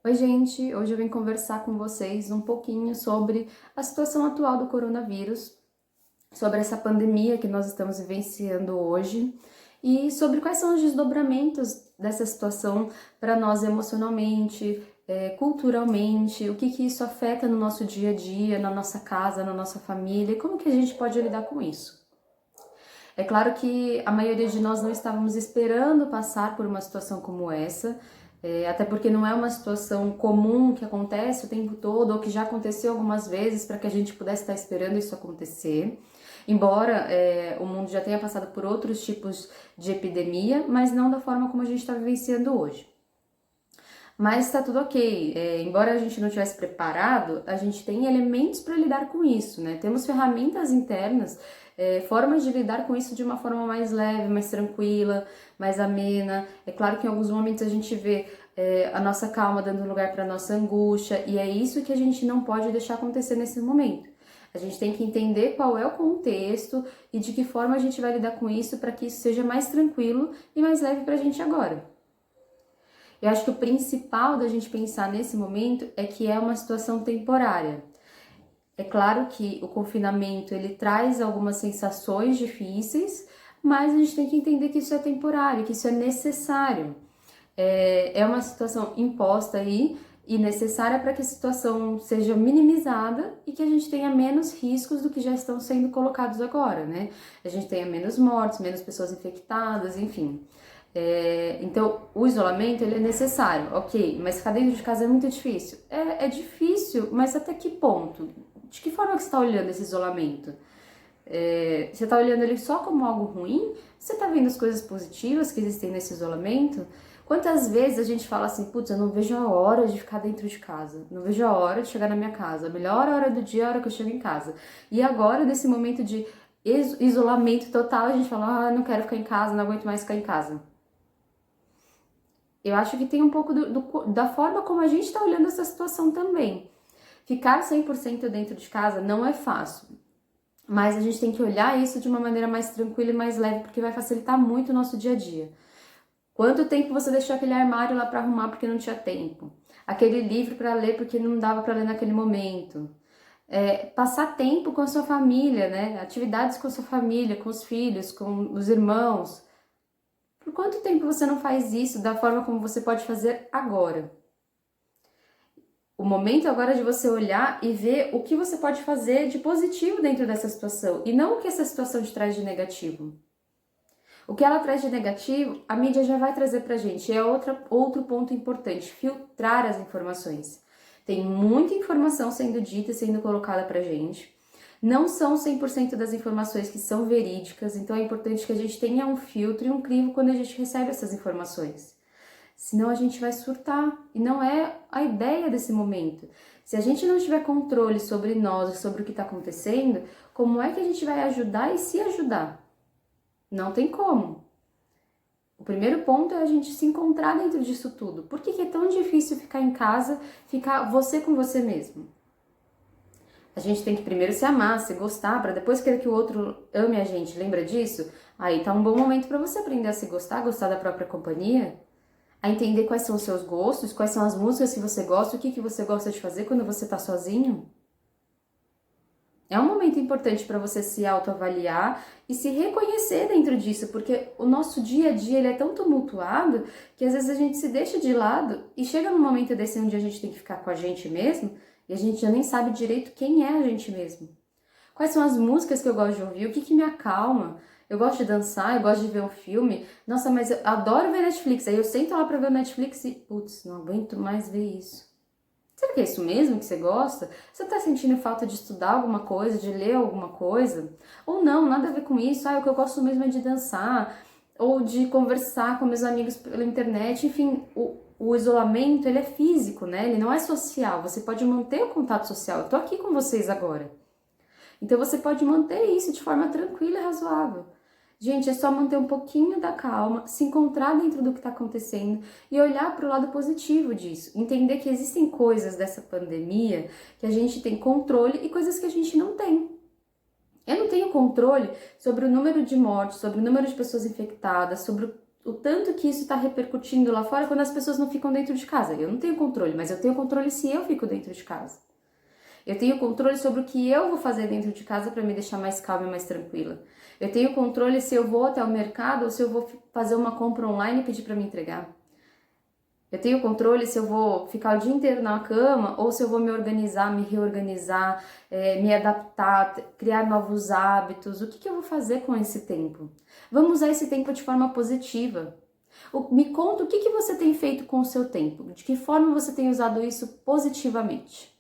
Oi, gente! Hoje eu vim conversar com vocês um pouquinho sobre a situação atual do coronavírus, sobre essa pandemia que nós estamos vivenciando hoje e sobre quais são os desdobramentos dessa situação para nós emocionalmente, culturalmente, o que isso afeta no nosso dia a dia, na nossa casa, na nossa família e como que a gente pode lidar com isso. É claro que a maioria de nós não estávamos esperando passar por uma situação como essa, até porque não é uma situação comum que acontece o tempo todo ou que já aconteceu algumas vezes para que a gente pudesse estar esperando isso acontecer. Embora o mundo já tenha passado por outros tipos de epidemia, mas não da forma como a gente está vivenciando hoje. Mas está tudo ok. Embora a gente não tivesse preparado, a gente tem elementos para lidar com isso, né? Temos ferramentas internas, formas de lidar com isso de uma forma mais leve, mais tranquila, mais amena. É claro que em alguns momentos a gente vê a nossa calma dando lugar para a nossa angústia, e é isso que a gente não pode deixar acontecer nesse momento. A gente tem que entender qual é o contexto e de que forma a gente vai lidar com isso para que isso seja mais tranquilo e mais leve para a gente agora. Eu acho que o principal da gente pensar nesse momento é que é uma situação temporária. É claro que o confinamento ele traz algumas sensações difíceis, mas a gente tem que entender que isso é temporário, que isso é necessário. É uma situação imposta aí e necessária para que a situação seja minimizada e que a gente tenha menos riscos do que já estão sendo colocados agora, né? A gente tenha menos mortes, menos pessoas infectadas, enfim. Então, o isolamento ele é necessário, ok, mas ficar dentro de casa é muito difícil. É difícil, mas até que ponto? De que forma que você está olhando esse isolamento? Você está olhando ele só como algo ruim? Você está vendo as coisas positivas que existem nesse isolamento? Quantas vezes a gente fala assim, putz, eu não vejo a hora de ficar dentro de casa, não vejo a hora de chegar na minha casa, a melhor hora do dia é a hora que eu chego em casa. E agora, nesse momento de isolamento total, a gente fala, não quero ficar em casa, não aguento mais ficar em casa. Eu acho que tem um pouco da forma como a gente está olhando essa situação também. Ficar 100% dentro de casa não é fácil, mas a gente tem que olhar isso de uma maneira mais tranquila e mais leve, porque vai facilitar muito o nosso dia a dia. Quanto tempo você deixou aquele armário lá para arrumar porque não tinha tempo? Aquele livro para ler porque não dava para ler naquele momento? Passar tempo com a sua família, né? Atividades com a sua família, com os filhos, com os irmãos. Por quanto tempo você não faz isso da forma como você pode fazer agora? O momento agora é de você olhar e ver o que você pode fazer de positivo dentro dessa situação e não o que essa situação te traz de negativo. O que ela traz de negativo, a mídia já vai trazer pra gente. É outro ponto importante, filtrar as informações. Tem muita informação sendo dita e sendo colocada pra gente. Não são 100% das informações que são verídicas, então é importante que a gente tenha um filtro e um crivo quando a gente recebe essas informações. Senão a gente vai surtar, e não é a ideia desse momento. Se a gente não tiver controle sobre nós e sobre o que está acontecendo, como é que a gente vai ajudar e se ajudar? Não tem como. O primeiro ponto é a gente se encontrar dentro disso tudo. Por que é tão difícil ficar em casa, ficar você com você mesmo? A gente tem que primeiro se amar, se gostar, para depois querer que o outro ame a gente. Lembra disso? Aí tá um bom momento para você aprender a se gostar, gostar da própria companhia, a entender quais são os seus gostos, quais são as músicas que você gosta, o que você gosta de fazer quando você tá sozinho. É um momento importante para você se autoavaliar e se reconhecer dentro disso, porque o nosso dia a dia ele é tão tumultuado que às vezes a gente se deixa de lado e chega num momento desse onde a gente tem que ficar com a gente mesmo e a gente já nem sabe direito quem é a gente mesmo. Quais são as músicas que eu gosto de ouvir? O que me acalma? Eu gosto de dançar, eu gosto de ver um filme. Nossa, mas eu adoro ver Netflix. Aí eu sento lá pra ver o Netflix e, putz, não aguento mais ver isso. Será que é isso mesmo que você gosta? Você tá sentindo falta de estudar alguma coisa, de ler alguma coisa? Ou não, nada a ver com isso. O que eu gosto mesmo é de dançar, ou de conversar com meus amigos pela internet. Enfim, o isolamento, ele é físico, né? Ele não é social. Você pode manter o contato social. Eu tô aqui com vocês agora. Então você pode manter isso de forma tranquila e razoável. Gente, é só manter um pouquinho da calma, se encontrar dentro do que está acontecendo e olhar para o lado positivo disso. Entender que existem coisas dessa pandemia que a gente tem controle e coisas que a gente não tem. Eu não tenho controle sobre o número de mortes, sobre o número de pessoas infectadas, sobre o tanto que isso está repercutindo lá fora quando as pessoas não ficam dentro de casa. Eu não tenho controle, mas eu tenho controle se eu fico dentro de casa. Eu tenho controle sobre o que eu vou fazer dentro de casa para me deixar mais calma e mais tranquila. Eu tenho controle se eu vou até o mercado ou se eu vou fazer uma compra online e pedir para me entregar. Eu tenho controle se eu vou ficar o dia inteiro na cama ou se eu vou me organizar, me reorganizar, me adaptar, criar novos hábitos. O que eu vou fazer com esse tempo? Vamos usar esse tempo de forma positiva. Me conta o que você tem feito com o seu tempo, de que forma você tem usado isso positivamente.